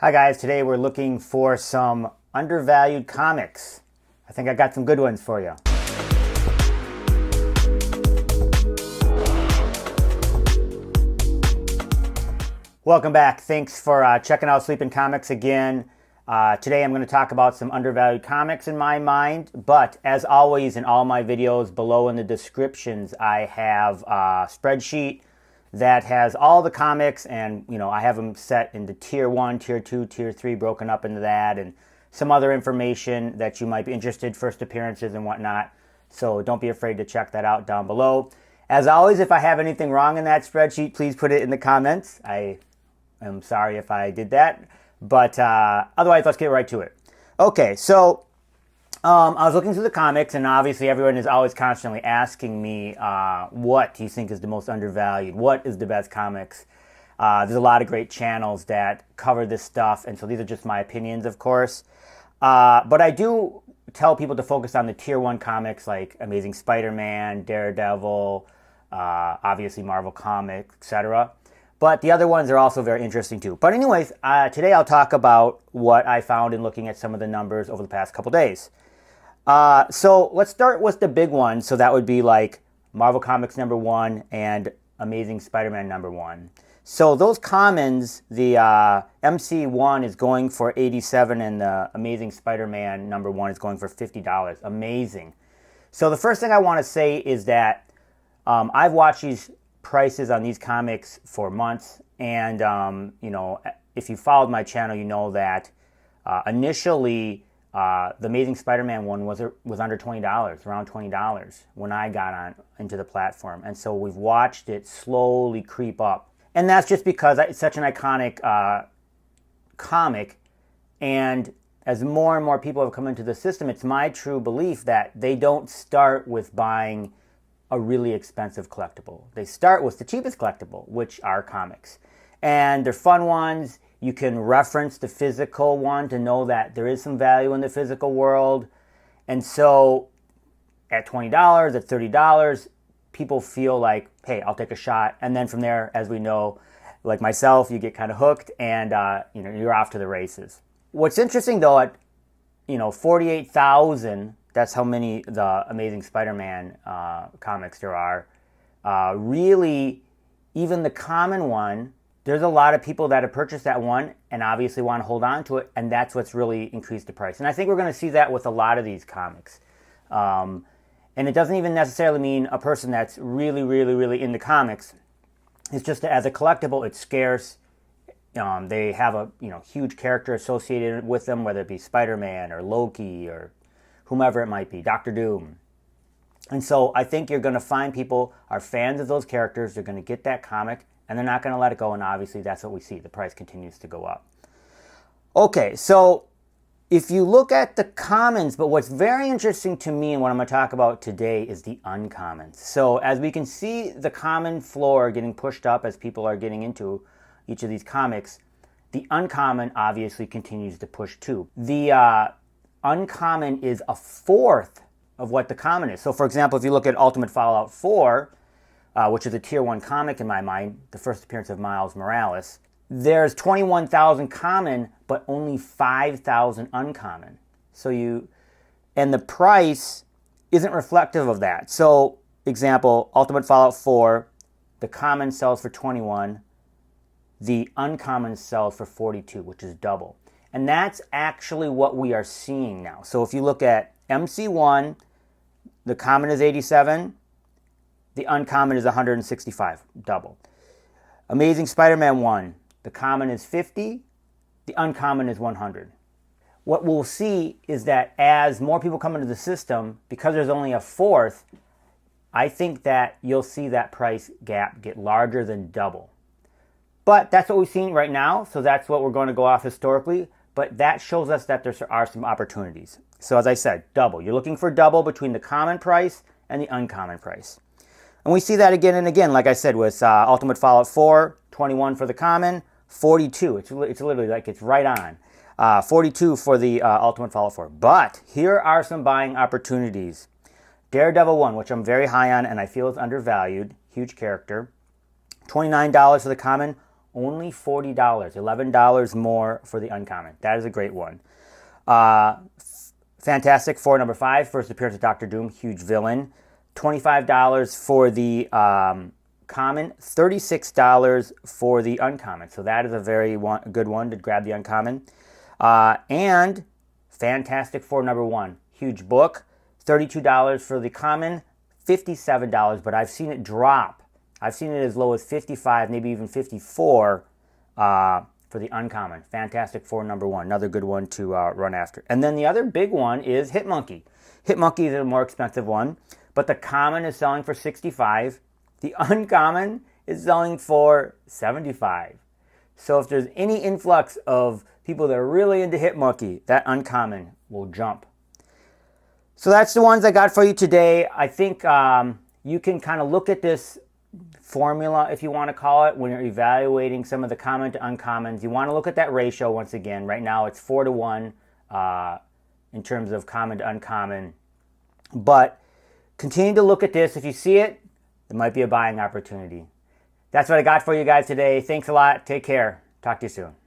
Hi guys, today we're looking for some undervalued comics. I think I got some good ones for you. Welcome back. Thanks for checking out Sleeping Comics again. Today I'm going to talk about some undervalued comics in my mind, but as always in all my videos below in the descriptions I have a spreadsheet that has all the comics, and I have them set into tier 1, tier 2, tier 3, broken up into that, and some other information that you might be interested, first appearances and whatnot. So don't be afraid to check that out down below. As always, if I have anything wrong in that spreadsheet, please put it in the comments. I'm sorry if I did that, but otherwise, let's get right to it. Okay, so I was looking through the comics, and obviously everyone is always constantly asking me, what do you think is the most undervalued? What is the best comics? There's a lot of great channels that cover this stuff, and so these are just my opinions, of course. But I do tell people to focus on the tier 1 comics like Amazing Spider-Man, Daredevil, obviously Marvel Comics, etc. But the other ones are also very interesting too. But anyways, today I'll talk about what I found in looking at some of the numbers over the past couple days. So let's start with the big ones. So that would be like Marvel Comics #1 and Amazing Spider-Man #1. So those commons, the MC1 is going for $87 and the Amazing Spider-Man #1 is going for $50. Amazing. So the first thing I want to say is that I've watched these prices on these comics for months, and if you followed my channel, you know that initially the Amazing Spider-Man one was under $20, around $20 when I got into the platform, and so we've watched it slowly creep up, and that's just because it's such an iconic comic, and as more and more people have come into the system, it's my true belief that they don't start with buying a really expensive collectible. They start with the cheapest collectible, which are comics. And they're fun ones. You can reference the physical one to know that there is some value in the physical world. And so at $20, at $30, people feel like, hey, I'll take a shot. And then from there, as we know, like myself, you get kind of hooked and you're off to the races. What's interesting though, at 48,000, that's how many the Amazing Spider-Man comics there are. Really, even the common one, there's a lot of people that have purchased that one and obviously want to hold on to it, and that's what's really increased the price. And I think we're going to see that with a lot of these comics. And it doesn't even necessarily mean a person that's really, really, really into comics. It's just that as a collectible, it's scarce. They have a huge character associated with them, whether it be Spider-Man or Loki or whomever it might be, Dr. Doom. And so I think you're going to find people are fans of those characters, they're going to get that comic, and they're not going to let it go, and obviously that's what we see. The price continues to go up. Okay, so if you look at the commons, but what's very interesting to me and what I'm going to talk about today is the uncommons. So as we can see the common floor getting pushed up as people are getting into each of these comics, the uncommon obviously continues to push too. The uncommon is a fourth of what the common is. So for example, if you look at Ultimate Fallout 4, which is a tier 1 comic in my mind, the first appearance of Miles Morales, there's 21,000 common, but only 5,000 uncommon. And the price isn't reflective of that. So example, Ultimate Fallout 4, the common sells for 21, the uncommon sells for 42, which is double. And that's actually what we are seeing now. So if you look at MC1, the common is 87, the uncommon is 165, double. Amazing Spider-Man 1, the common is 50, the uncommon is 100. What we'll see is that as more people come into the system, because there's only a fourth, I think that you'll see that price gap get larger than double. But that's what we've seen right now, so that's what we're going to go off historically. But that shows us that there are some opportunities. So as I said, double. You're looking for double between the common price and the uncommon price. And we see that again and again, like I said, with Ultimate Fallout 4, 21 for the common, 42. It's literally like it's right on. 42 for the Ultimate Fallout 4. But here are some buying opportunities. Daredevil 1, which I'm very high on and I feel is undervalued. Huge character. $29 for the common, Only $40, $11 more for the uncommon. That is a great one. Fantastic for number 5, first appearance of Dr. Doom, huge villain. $25 for the common, $36 for the uncommon. So that is a very good one to grab the uncommon. And Fantastic Four number 1, huge book, $32 for the common, $57, but I've seen it drop. I've seen it as low as $55, maybe even $54 for the uncommon. Fantastic Four number 1, another good one to run after. And then the other big one is Hitmonkey. Hitmonkey is a more expensive one, but the common is selling for $65. The uncommon is selling for $75. So if there's any influx of people that are really into Hitmonkey, that uncommon will jump. So that's the ones I got for you today. I think you can kind of look at this formula, if you want to call it, when you're evaluating some of the common to uncommons. You want to look at that ratio once again. Right now it's 4 to 1 in terms of common to uncommon. But continue to look at this. If you see it, it might be a buying opportunity. That's what I got for you guys today. Thanks a lot. Take care. Talk to you soon.